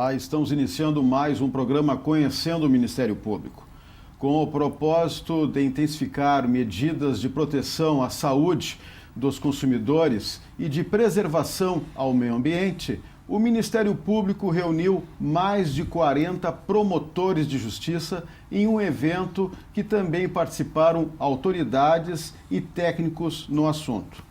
Olá, estamos iniciando mais um programa Conhecendo o Ministério Público. Com o propósito de intensificar medidas de proteção à saúde dos consumidores e de preservação ao meio ambiente, o Ministério Público reuniu mais de 40 promotores de justiça em um evento que também participaram autoridades e técnicos no assunto.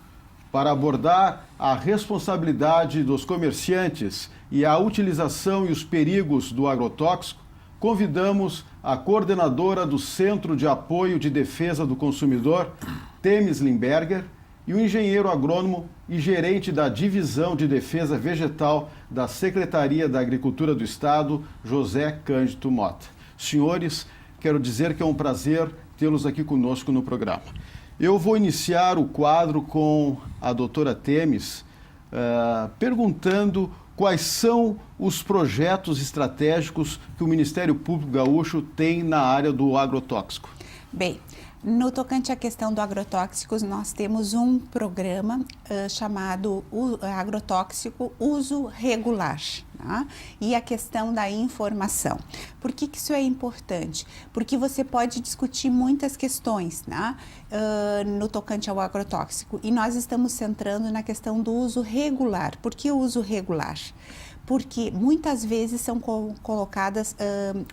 Para abordar a responsabilidade dos comerciantes e a utilização e os perigos do agrotóxico, convidamos a coordenadora do Centro de Apoio de Defesa do Consumidor, Temis Limberger, e o engenheiro agrônomo e gerente da Divisão de Defesa Vegetal da Secretaria da Agricultura do Estado, José Cândido Mota. Senhores, quero dizer que é um prazer tê-los aqui conosco no programa. Eu vou iniciar o quadro com a doutora Temis, perguntando quais são os projetos estratégicos que o Ministério Público Gaúcho tem na área do agrotóxico. Bem, no tocante à questão do agrotóxicos, nós temos um programa chamado Agrotóxico Uso Regular, tá? E a questão da informação. Por que isso é importante? Porque você pode discutir muitas questões, tá? No tocante ao agrotóxico, e nós estamos centrando na questão do uso regular. Por que o uso regular? Porque muitas vezes são colocadas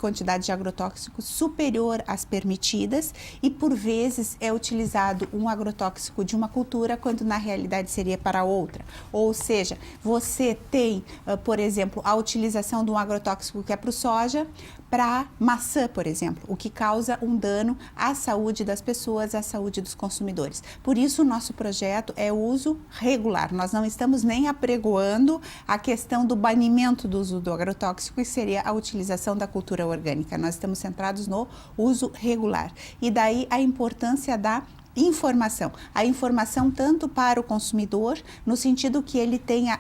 quantidades de agrotóxicos superior às permitidas e por vezes é utilizado um agrotóxico de uma cultura quando na realidade seria para outra. Ou seja, você tem, por exemplo, a utilização de um agrotóxico que é para o soja, para maçã, por exemplo, o que causa um dano à saúde das pessoas, à saúde dos consumidores. Por isso, o nosso projeto é o uso regular. Nós não estamos nem apregoando a questão do banimento do uso do agrotóxico, que seria a utilização da cultura orgânica. Nós estamos centrados no uso regular. E daí a importância da informação. A informação tanto para o consumidor, no sentido que ele tenha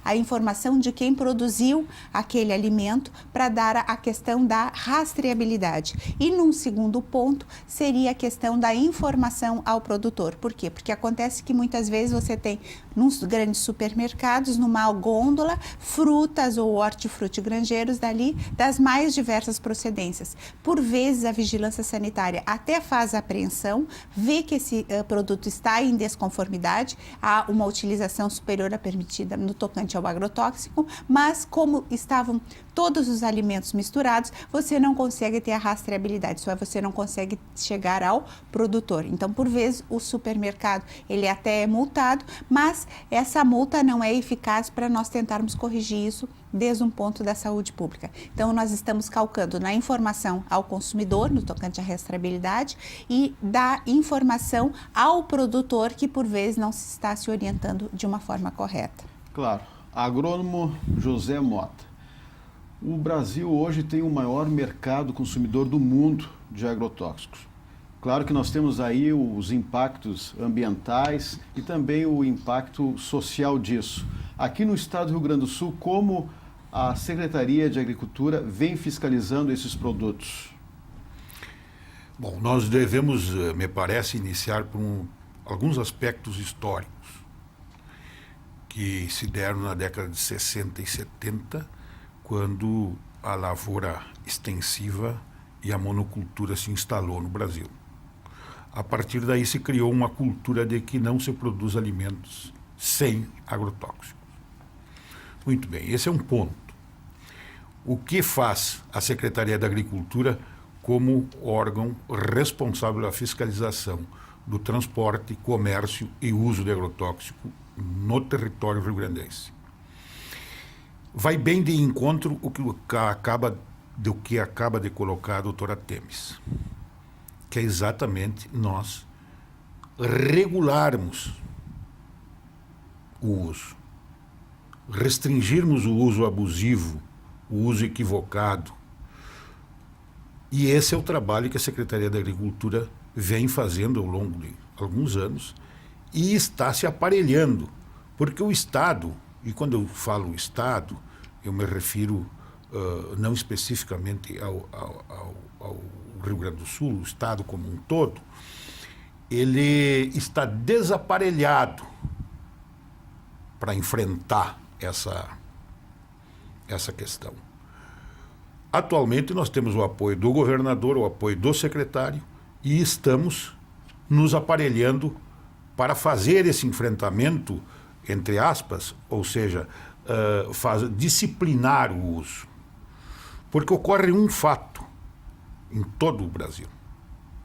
a informação de quem produziu aquele alimento, para dar a questão da rastreabilidade. E num segundo ponto, seria a questão da informação ao produtor. Por quê? Porque acontece que muitas vezes você tem, nos grandes supermercados, numa gôndola, frutas ou hortifruti granjeiros dali, das mais diversas procedências. Por vezes, a vigilância sanitária até faz a apreensão, vê que esse produto está em desconformidade, há uma utilização superior à permitida no tocante ao agrotóxico, mas como estavam todos os alimentos misturados, você não consegue ter a rastreabilidade, só você não consegue chegar ao produtor. Então, por vezes, o supermercado, ele até é multado, mas essa multa não é eficaz para nós tentarmos corrigir isso desde um ponto da saúde pública. Então, nós estamos calcando na informação ao consumidor, no tocante à rastreabilidade, e da informação ao produtor, que por vezes não se está se orientando de uma forma correta. Claro. Agrônomo José Mota. O Brasil hoje tem o maior mercado consumidor do mundo de agrotóxicos. Claro que nós temos aí os impactos ambientais e também o impacto social disso. Aqui no estado do Rio Grande do Sul, como a Secretaria de Agricultura vem fiscalizando esses produtos? Bom, nós devemos, me parece, iniciar por alguns aspectos históricos que se deram na década de 60 e 70, quando a lavoura extensiva e a monocultura se instalou no Brasil. A partir daí se criou uma cultura de que não se produz alimentos sem agrotóxicos. Muito bem, esse é um ponto. O que faz a Secretaria da Agricultura como órgão responsável pela fiscalização do transporte, comércio e uso de agrotóxico no território rio-grandense? Vai bem de encontro do que acaba de colocar a doutora Temis, que é exatamente nós regularmos o uso, restringirmos o uso abusivo, o uso equivocado. E esse é o trabalho que a Secretaria da Agricultura vem fazendo ao longo de alguns anos e está se aparelhando, porque o Estado, e quando eu falo Estado, eu me refiro não especificamente ao Rio Grande do Sul, o Estado como um todo, ele está desaparelhado para enfrentar essa questão. atualmente nós temos o apoio do governador, o apoio do secretário, e estamos nos aparelhando para fazer esse enfrentamento, entre aspas, ou seja, disciplinar o uso. Porque ocorre um fato em todo o Brasil,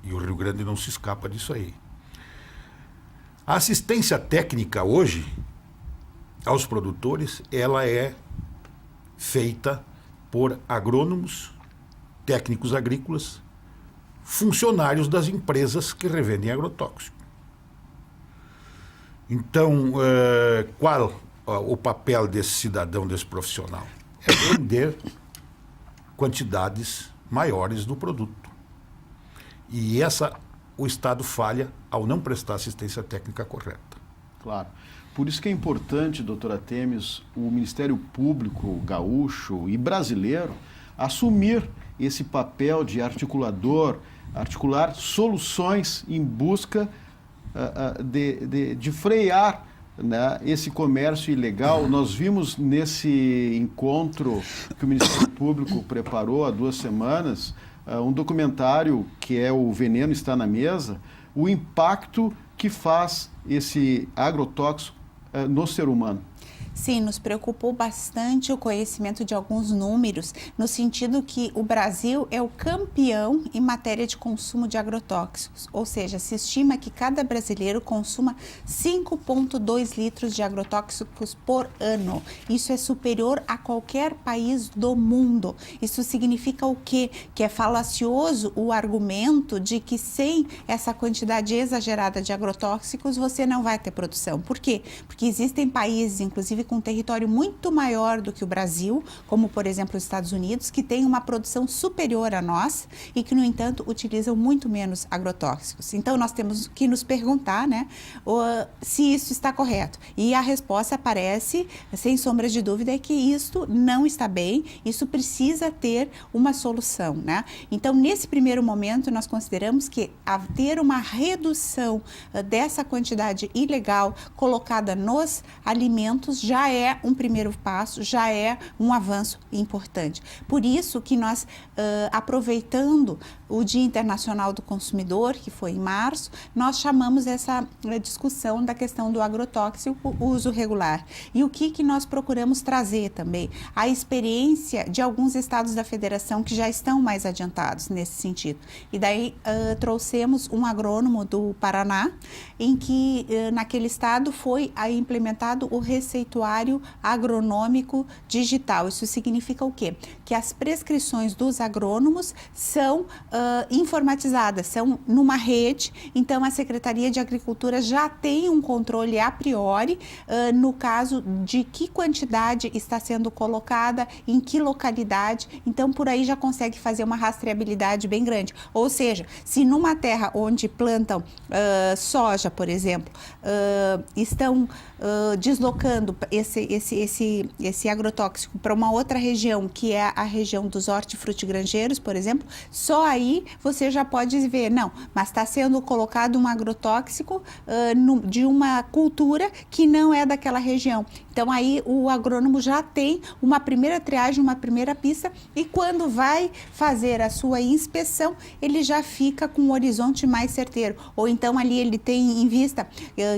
e o Rio Grande não se escapa disso aí. A assistência técnica hoje aos produtores, ela é feita por agrônomos, técnicos agrícolas, funcionários das empresas que revendem agrotóxico. Então, qual o papel desse cidadão, desse profissional? É vender quantidades maiores do produto. E o Estado falha ao não prestar assistência técnica correta. Claro. Por isso que é importante, doutora Temes, o Ministério Público gaúcho e brasileiro assumir esse papel de articular soluções em busca de frear, né, esse comércio ilegal. Nós vimos nesse encontro que o Ministério Público preparou há 2 semanas, um documentário que é O Veneno Está na Mesa, o impacto que faz esse agrotóxico no ser humano. Sim, nos preocupou bastante o conhecimento de alguns números, no sentido que o Brasil é o campeão em matéria de consumo de agrotóxicos, ou seja, se estima que cada brasileiro consuma 5,2 litros de agrotóxicos por ano. Isso é superior a qualquer país do mundo. Isso significa o quê? Que é falacioso o argumento de que sem essa quantidade exagerada de agrotóxicos você não vai ter produção. Por quê? Porque existem países, inclusive com um território muito maior do que o Brasil, como por exemplo os Estados Unidos, que têm uma produção superior a nós e que, no entanto, utilizam muito menos agrotóxicos. Então, nós temos que nos perguntar, né, se isso está correto. E a resposta aparece, sem sombra de dúvida, é que isto não está bem, isso precisa ter uma solução, né? Então, nesse primeiro momento, nós consideramos que ter uma redução dessa quantidade ilegal colocada nos alimentos já é um primeiro passo, já é um avanço importante. Por isso que nós, aproveitando o Dia Internacional do Consumidor, que foi em março, nós chamamos essa discussão da questão do agrotóxico uso regular. E o que nós procuramos trazer também? A experiência de alguns estados da federação que já estão mais adiantados nesse sentido. E daí trouxemos um agrônomo do Paraná, em que naquele estado foi implementado o receituário agronômico digital. Isso significa o quê? Que as prescrições dos agrônomos são informatizadas, são numa rede, então a Secretaria de Agricultura já tem um controle a priori no caso de que quantidade está sendo colocada, em que localidade, então por aí já consegue fazer uma rastreabilidade bem grande. Ou seja, se numa terra onde plantam soja, por exemplo, estão deslocando esse agrotóxico para uma outra região, que é a região dos hortifrutigranjeiros, por exemplo, só aí você já pode ver, não, mas está sendo colocado um agrotóxico de uma cultura que não é daquela região. Então aí o agrônomo já tem uma primeira triagem, uma primeira pista, e quando vai fazer a sua inspeção, ele já fica com um horizonte mais certeiro. Ou então ali ele tem em vista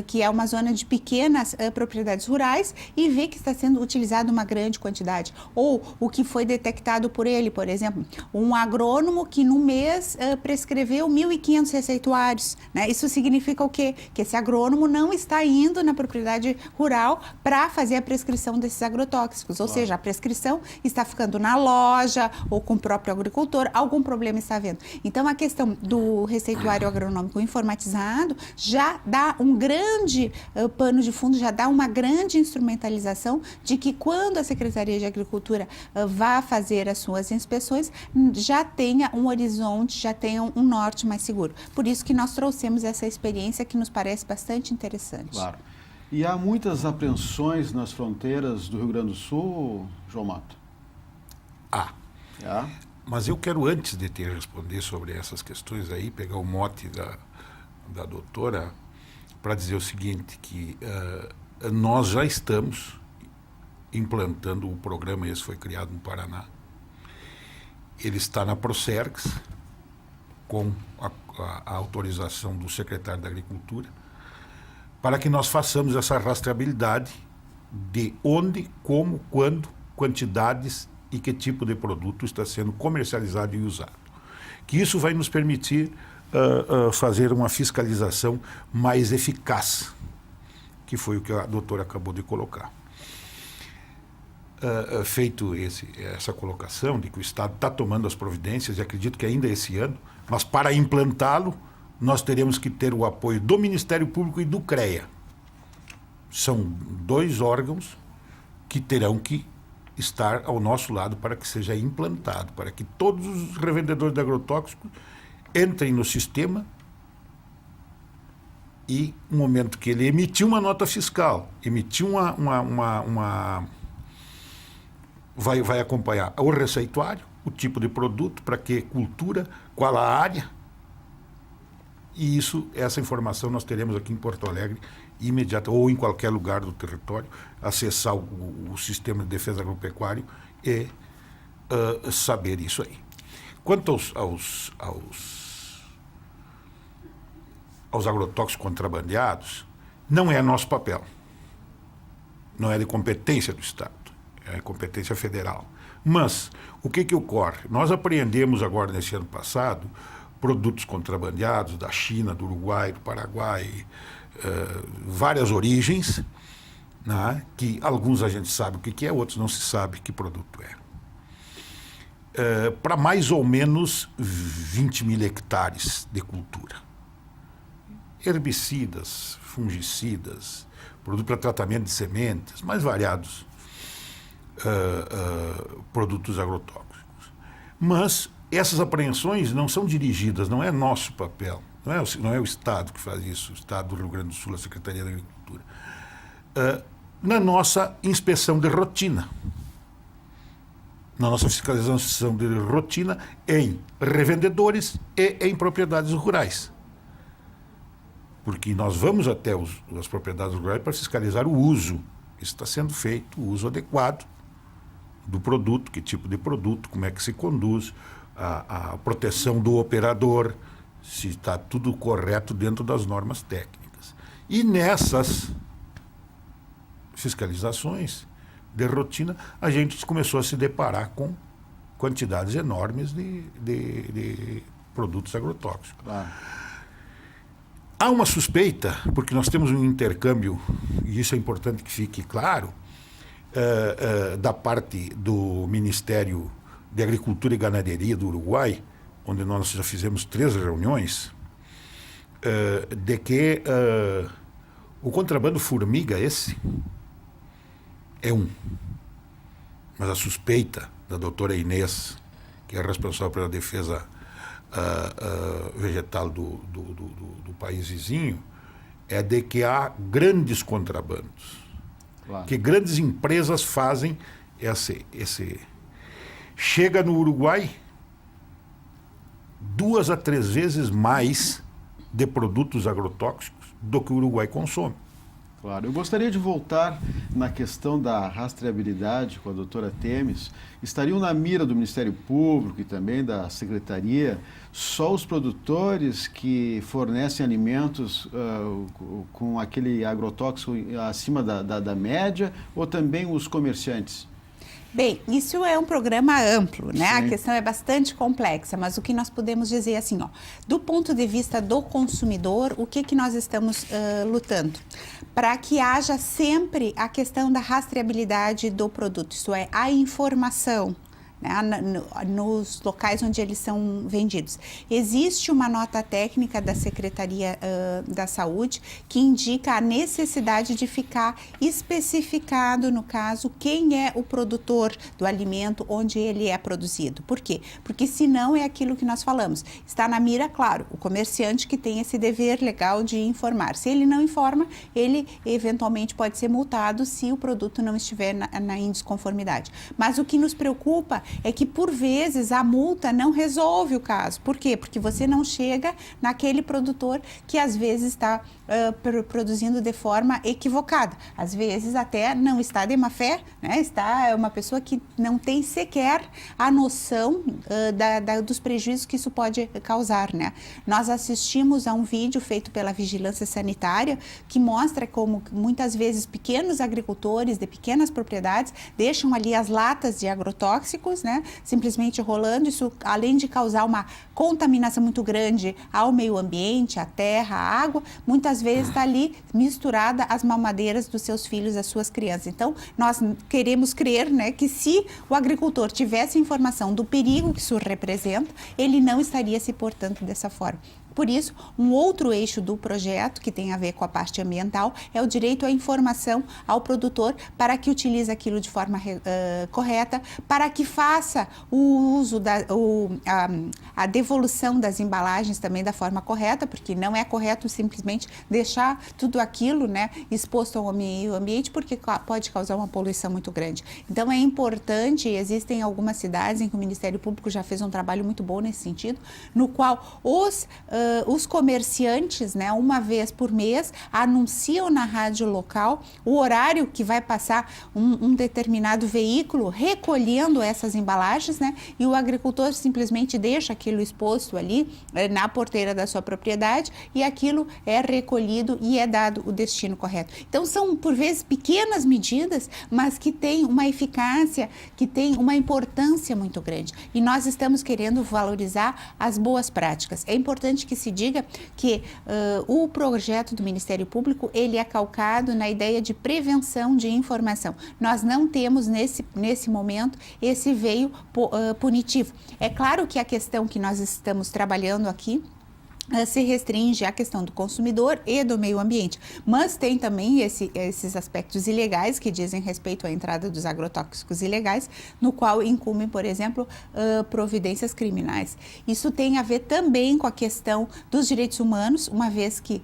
que é uma zona de pequenas propriedades rurais e vê que está sendo utilizada uma grande quantidade. Ou o que foi detectado por ele, por exemplo, um agrônomo que no mês prescreveu 1.500 receituários, né? Isso significa o quê? Que esse agrônomo não está indo na propriedade rural para fazer a prescrição desses agrotóxicos, ou seja, a prescrição está ficando na loja ou com o próprio agricultor, algum problema está havendo. Então, a questão do receituário agronômico informatizado já dá um grande pano de fundo, já dá uma grande instrumentalização de que quando a Secretaria de Agricultura vá fazer as suas inspeções, já tenha um horizonte, já tenha um norte mais seguro. Por isso que nós trouxemos essa experiência que nos parece bastante interessante. Claro. E há muitas apreensões nas fronteiras do Rio Grande do Sul, João Mato? Mas eu quero, antes de te responder sobre essas questões aí, pegar o mote da doutora para dizer o seguinte, que nós já estamos implantando o programa, esse foi criado no Paraná, ele está na Procergs, com a autorização do secretário da Agricultura, para que nós façamos essa rastreabilidade de onde, como, quando, quantidades e que tipo de produto está sendo comercializado e usado. Que isso vai nos permitir fazer uma fiscalização mais eficaz, que foi o que a doutora acabou de colocar. Feito essa colocação de que o Estado está tomando as providências, e acredito que ainda esse ano, mas para implantá-lo, nós teremos que ter o apoio do Ministério Público e do CREA. São 2 órgãos que terão que estar ao nosso lado para que seja implantado, para que todos os revendedores de agrotóxicos entrem no sistema e, no momento que ele emitiu uma nota fiscal, emitiu vai acompanhar o receituário, o tipo de produto, para que cultura, qual a área. E essa informação nós teremos aqui em Porto Alegre imediata, ou em qualquer lugar do território, acessar o sistema de defesa agropecuário e saber isso aí. Quanto aos agrotóxicos contrabandeados, não é nosso papel. Não é de competência do Estado, é competência federal. Mas o que ocorre? Nós apreendemos agora, nesse ano passado, produtos contrabandeados da China, do Uruguai, do Paraguai, várias origens, né, que alguns a gente sabe o que é, outros não se sabe que produto é. Para mais ou menos 20 mil hectares de cultura. Herbicidas, fungicidas, produto para tratamento de sementes, mais variados produtos agrotóxicos. Mas essas apreensões não são dirigidas, não é nosso papel, não é o Estado que faz isso, o Estado do Rio Grande do Sul, a Secretaria da Agricultura. Na nossa inspeção de rotina, na nossa fiscalização de rotina em revendedores e em propriedades rurais. Porque nós vamos até as propriedades rurais para fiscalizar o uso. Isso está sendo feito, o uso adequado do produto, que tipo de produto, como é que se conduz, a proteção do operador, se está tudo correto dentro das normas técnicas. E nessas fiscalizações de rotina, a gente começou a se deparar com quantidades enormes de produtos agrotóxicos. Claro. Há uma suspeita, porque nós temos um intercâmbio, e isso é importante que fique claro, da parte do Ministério de Agricultura e Ganaderia do Uruguai, onde nós já fizemos 3 reuniões, de que o contrabando formiga esse é um. Mas a suspeita da doutora Inês, que é responsável pela defesa vegetal do país vizinho, é de que há grandes contrabandos. Claro. Que grandes empresas fazem esse... Chega no Uruguai 2 a 3 vezes mais de produtos agrotóxicos do que o Uruguai consome. Claro. Eu gostaria de voltar na questão da rastreabilidade com a doutora Temes. Estariam na mira do Ministério Público e também da Secretaria só os produtores que fornecem alimentos com aquele agrotóxico acima da média ou também os comerciantes? Bem, isso é um programa amplo, né? Sim. A questão é bastante complexa, mas o que nós podemos dizer assim, do ponto de vista do consumidor, o que nós estamos lutando? Para que haja sempre a questão da rastreabilidade do produto, isso é, a informação, né, nos locais onde eles são vendidos. Existe uma nota técnica da Secretaria da Saúde que indica a necessidade de ficar especificado, no caso, quem é o produtor do alimento, onde ele é produzido. Por quê? Porque senão é aquilo que nós falamos. Está na mira, claro, o comerciante que tem esse dever legal de informar. Se ele não informa, ele eventualmente pode ser multado se o produto não estiver em desconformidade. Mas o que nos preocupa é que, por vezes, a multa não resolve o caso. Por quê? Porque você não chega naquele produtor que, às vezes, está produzindo de forma equivocada. Às vezes, até não está de má fé, né? É uma pessoa que não tem sequer a noção dos prejuízos que isso pode causar, né? Nós assistimos a um vídeo feito pela Vigilância Sanitária que mostra como, muitas vezes, pequenos agricultores de pequenas propriedades deixam ali as latas de agrotóxicos, né? Simplesmente rolando. Isso, além de causar uma contaminação muito grande ao meio ambiente, à terra, à água, muitas vezes está ali misturada às mamadeiras dos seus filhos, das suas crianças. Então, nós queremos crer, né, que se o agricultor tivesse informação do perigo que isso representa, ele não estaria se portando dessa forma. Por isso, um outro eixo do projeto, que tem a ver com a parte ambiental, é o direito à informação ao produtor para que utilize aquilo de forma correta, para que faça o uso, a devolução das embalagens também da forma correta, porque não é correto simplesmente deixar tudo aquilo, né, exposto ao meio ambiente, porque pode causar uma poluição muito grande. Então, é importante, existem algumas cidades em que o Ministério Público já fez um trabalho muito bom nesse sentido, no qual os comerciantes, né, uma vez por mês, anunciam na rádio local o horário que vai passar um determinado veículo recolhendo essas embalagens, né, e o agricultor simplesmente deixa aquilo exposto ali na porteira da sua propriedade e aquilo é recolhido e é dado o destino correto. Então, são, por vezes, pequenas medidas, mas que têm uma eficácia, que têm uma importância muito grande. E nós estamos querendo valorizar as boas práticas. É importante que se diga que o projeto do Ministério Público, ele é calcado na ideia de prevenção de informação. Nós não temos nesse momento esse veio punitivo. É claro que a questão que nós estamos trabalhando aqui se restringe à questão do consumidor e do meio ambiente, mas tem também esses aspectos ilegais que dizem respeito à entrada dos agrotóxicos ilegais, no qual incumbem, por exemplo, providências criminais. Isso tem a ver também com a questão dos direitos humanos, uma vez que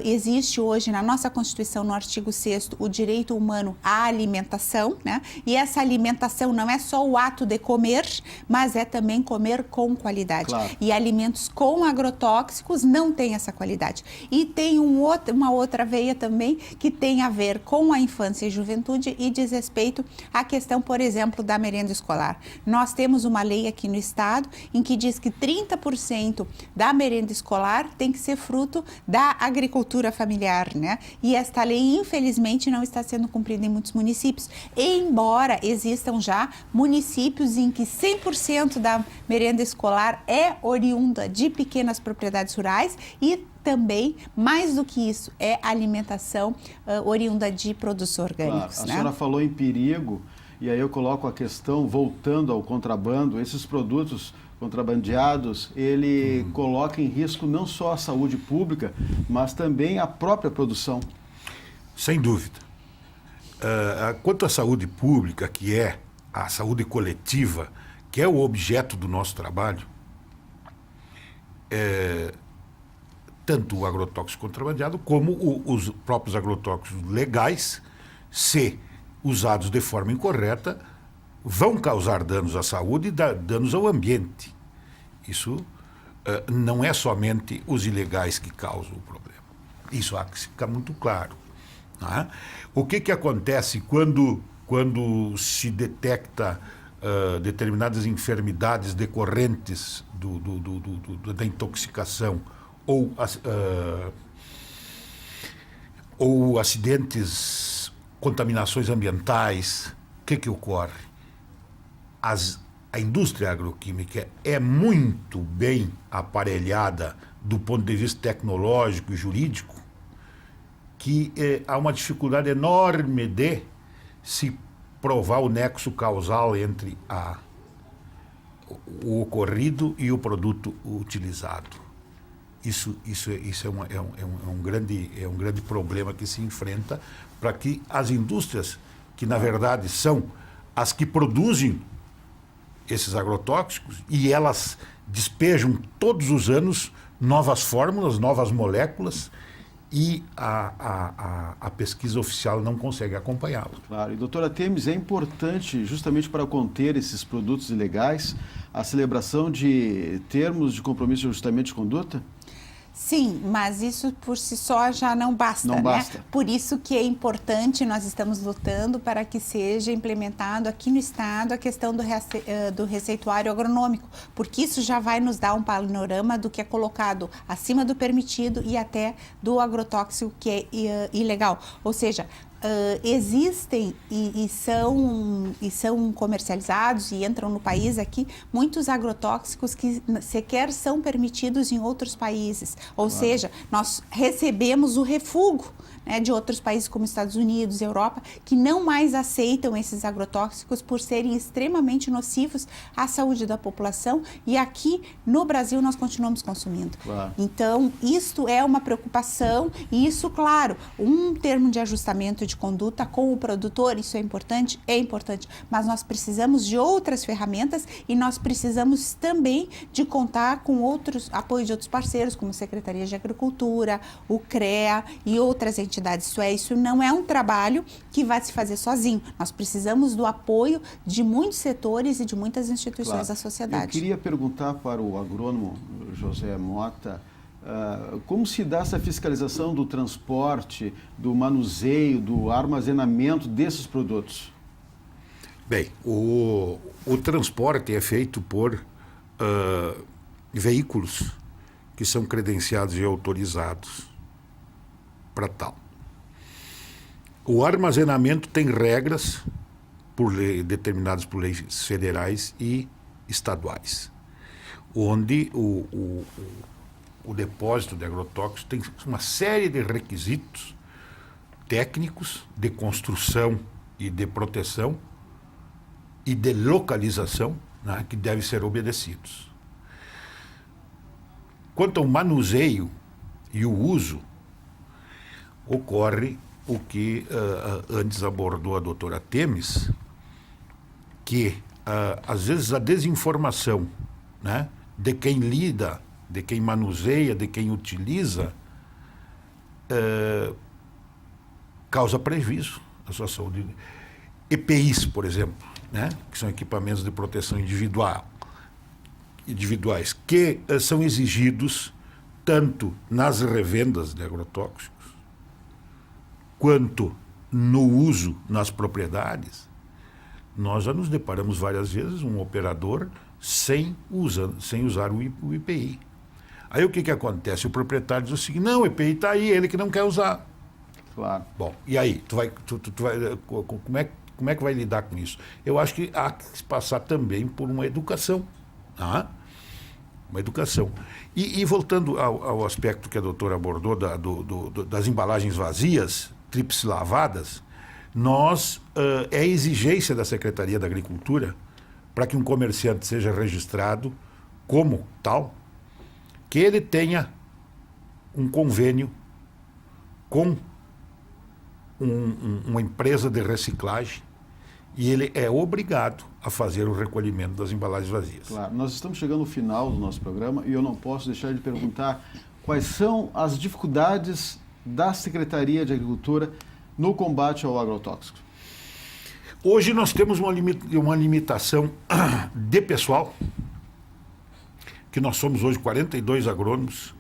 existe hoje na nossa Constituição, no artigo 6º, o direito humano à alimentação, né? E essa alimentação não é só o ato de comer, mas é também comer com qualidade. Claro. E alimentos com agrotóxicos não tem essa qualidade. E tem uma outra veia também que tem a ver com a infância e juventude e diz respeito à questão, por exemplo, da merenda escolar. Nós temos uma lei aqui no estado em que diz que 30% da merenda escolar tem que ser fruto da agricultura familiar, né? E esta lei, infelizmente, não está sendo cumprida em muitos municípios, embora existam já municípios em que 100% da merenda escolar é oriunda de pequenas propriedades rurais e também, mais do que isso, é alimentação oriunda de produtos orgânicos. Claro. A né? senhora falou em perigo, e aí eu coloco a questão, voltando ao contrabando, esses produtos contrabandeados, ele coloca em risco não só a saúde pública, mas também a própria produção. Sem dúvida. Quanto à saúde pública, que é a saúde coletiva, que é o objeto do nosso trabalho, tanto o agrotóxico contrabandeado como os próprios agrotóxicos legais, se usados de forma incorreta, vão causar danos à saúde e danos ao ambiente. Isso não é somente os ilegais que causam o problema. Isso há que ficar muito claro. Não é? O que acontece quando se detecta determinadas enfermidades decorrentes da intoxicação ou acidentes, contaminações ambientais? O que ocorre? A indústria agroquímica é muito bem aparelhada do ponto de vista tecnológico e jurídico, que há uma dificuldade enorme de se provar o nexo causal entre o ocorrido e o produto utilizado. Isso é um grande problema que se enfrenta para que as indústrias, que na verdade são as que produzem esses agrotóxicos, e elas despejam todos os anos novas fórmulas, novas moléculas, e a pesquisa oficial não consegue acompanhá-lo. Claro. E, doutora Temes, é importante, justamente para conter esses produtos ilegais, a celebração de termos de compromisso de ajustamento de conduta? Sim, mas isso por si só já não basta, não né? basta. Por isso que é importante, nós estamos lutando para que seja implementado aqui no Estado a questão do receituário agronômico, porque isso já vai nos dar um panorama do que é colocado acima do permitido e até do agrotóxico que é ilegal. Ou seja, existem e são comercializados e entram no país aqui muitos agrotóxicos que sequer são permitidos em outros países. Ou seja, nós recebemos o refúgio, né, de outros países como Estados Unidos, Europa, que não mais aceitam esses agrotóxicos por serem extremamente nocivos à saúde da população, e aqui no Brasil nós continuamos consumindo. Claro. Então, isto é uma preocupação e isso, claro, um termo de ajustamento de conduta com o produtor, isso é importante, mas nós precisamos de outras ferramentas e nós precisamos também de contar com apoio de outros parceiros, como Secretaria de Agricultura, o CREA e outras entidades. Isso não é um trabalho que vai se fazer sozinho. Nós precisamos do apoio de muitos setores e de muitas instituições da sociedade. Eu queria perguntar para o agrônomo José Mota, como se dá essa fiscalização do transporte, do manuseio, do armazenamento desses produtos? Bem, o transporte é feito por veículos que são credenciados e autorizados para tal. O armazenamento tem regras determinadas por leis federais e estaduais, onde o depósito de agrotóxicos tem uma série de requisitos técnicos de construção e de proteção e de localização, né, que devem ser obedecidos. Quanto ao manuseio e o uso, ocorre o que antes abordou a doutora Temes, que às vezes a desinformação, né, de quem lida, de quem manuseia, de quem utiliza, causa prejuízo à sua saúde. EPIs, por exemplo, né, que são equipamentos de proteção individuais, que são exigidos tanto nas revendas de agrotóxicos, quanto no uso nas propriedades. Nós já nos deparamos várias vezes um operador sem usar o EPI. Aí o que acontece? O proprietário diz o seguinte: não, o EPI está aí, ele que não quer usar. Claro. Bom, e aí? Como é que vai lidar com isso? Eu acho que há que se passar também por uma educação. Tá? Uma educação. E voltando ao aspecto que a doutora abordou das embalagens vazias, tríplice lavadas, é exigência da Secretaria da Agricultura, para que um comerciante seja registrado como tal, que ele tenha um convênio com uma empresa de reciclagem, e ele é obrigado a fazer o recolhimento das embalagens vazias. Claro, nós estamos chegando ao final do nosso programa e eu não posso deixar de perguntar quais são as dificuldades da Secretaria de Agricultura no combate ao agrotóxico. Hoje nós temos uma limitação de pessoal, que nós somos hoje 42 agrônomos,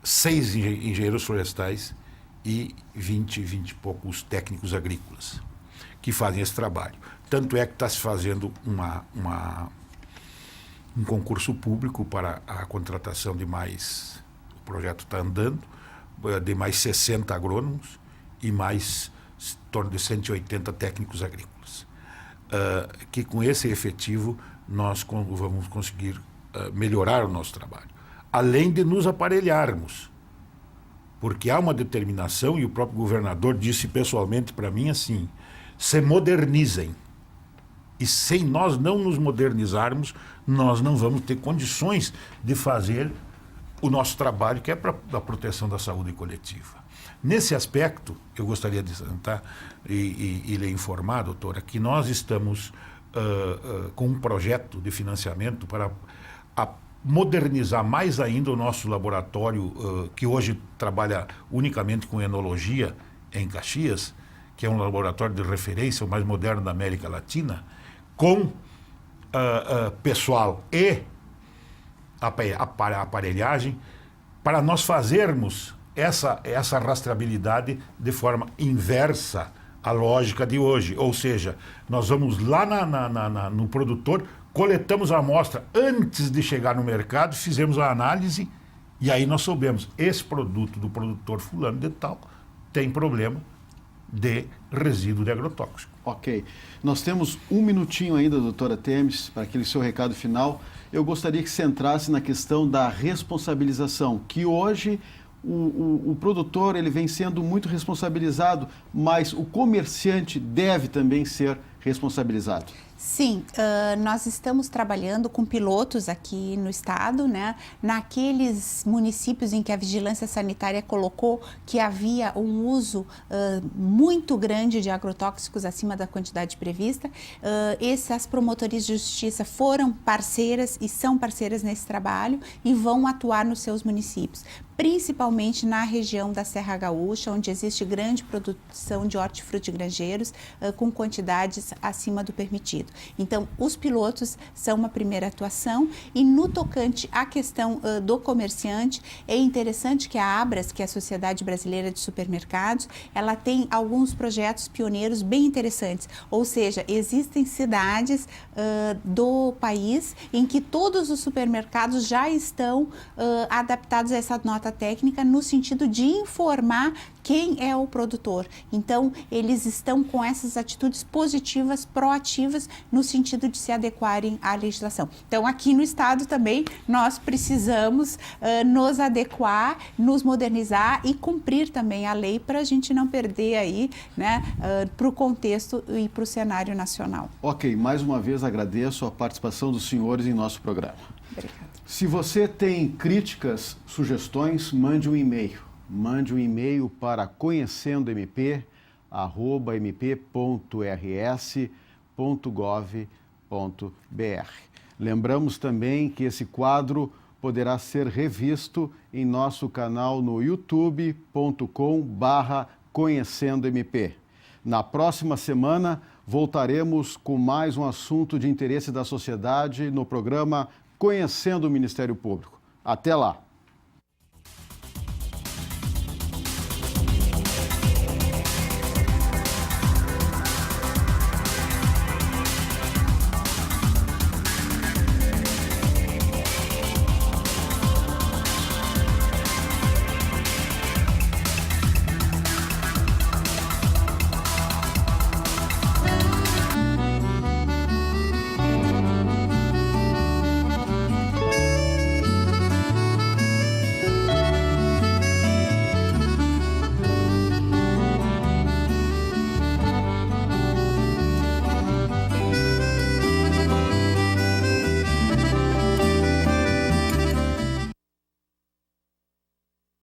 6 engenheiros florestais e 20 e poucos técnicos agrícolas que fazem esse trabalho. Tanto é que está se fazendo um concurso público para a contratação de mais, o projeto está andando, de mais 60 agrônomos e mais em torno de 180 técnicos agrícolas. Que com esse efetivo nós vamos conseguir melhorar o nosso trabalho. Além de nos aparelharmos, porque há uma determinação, e o próprio governador disse pessoalmente para mim assim: se modernizem. E sem nós não nos modernizarmos, nós não vamos ter condições de fazer o nosso trabalho, que é para a proteção da saúde coletiva. Nesse aspecto, eu gostaria de sentar e lhe informar, doutora, que nós estamos com um projeto de financiamento para modernizar mais ainda o nosso laboratório, que hoje trabalha unicamente com enologia em Caxias, que é um laboratório de referência, o mais moderno da América Latina, com pessoal e aparelhagem, para nós fazermos essa rastreabilidade de forma inversa à lógica de hoje. Ou seja, nós vamos lá no produtor, coletamos a amostra antes de chegar no mercado, fizemos a análise e aí nós soubemos, esse produto do produtor fulano de tal tem problema de resíduo de agrotóxico. Ok. Nós temos um minutinho ainda, doutora Temes, para aquele seu recado final. Eu gostaria que se entrasse na questão da responsabilização, que hoje o produtor ele vem sendo muito responsabilizado, mas o comerciante deve também ser responsabilizado. Sim, nós estamos trabalhando com pilotos aqui no estado, né? Naqueles municípios em que a vigilância sanitária colocou que havia um uso muito grande de agrotóxicos acima da quantidade prevista, essas promotorias de justiça foram parceiras e são parceiras nesse trabalho e vão atuar nos seus municípios, principalmente na região da Serra Gaúcha, onde existe grande produção de hortifrutigranjeiros com quantidades acima do permitido. Então, os pilotos são uma primeira atuação e no tocante à questão do comerciante, é interessante que a Abras, que é a Sociedade Brasileira de Supermercados, ela tem alguns projetos pioneiros bem interessantes, ou seja, existem cidades do país em que todos os supermercados já estão adaptados a essa nota técnica no sentido de informar quem é o produtor. Então, eles estão com essas atitudes positivas, proativas, no sentido de se adequarem à legislação. Então, aqui no estado também, nós precisamos nos adequar, nos modernizar e cumprir também a lei para a gente não perder aí, né, para o contexto e para o cenário nacional. Ok, mais uma vez agradeço a participação dos senhores em nosso programa. Obrigada. Se você tem críticas, sugestões, mande um e-mail. Mande um e-mail para conhecendomp@mp.rs.gov.br. Lembramos também que esse quadro poderá ser revisto em nosso canal no youtube.com/conhecendomp. Na próxima semana, voltaremos com mais um assunto de interesse da sociedade no programa Conhecendo o Ministério Público. Até lá!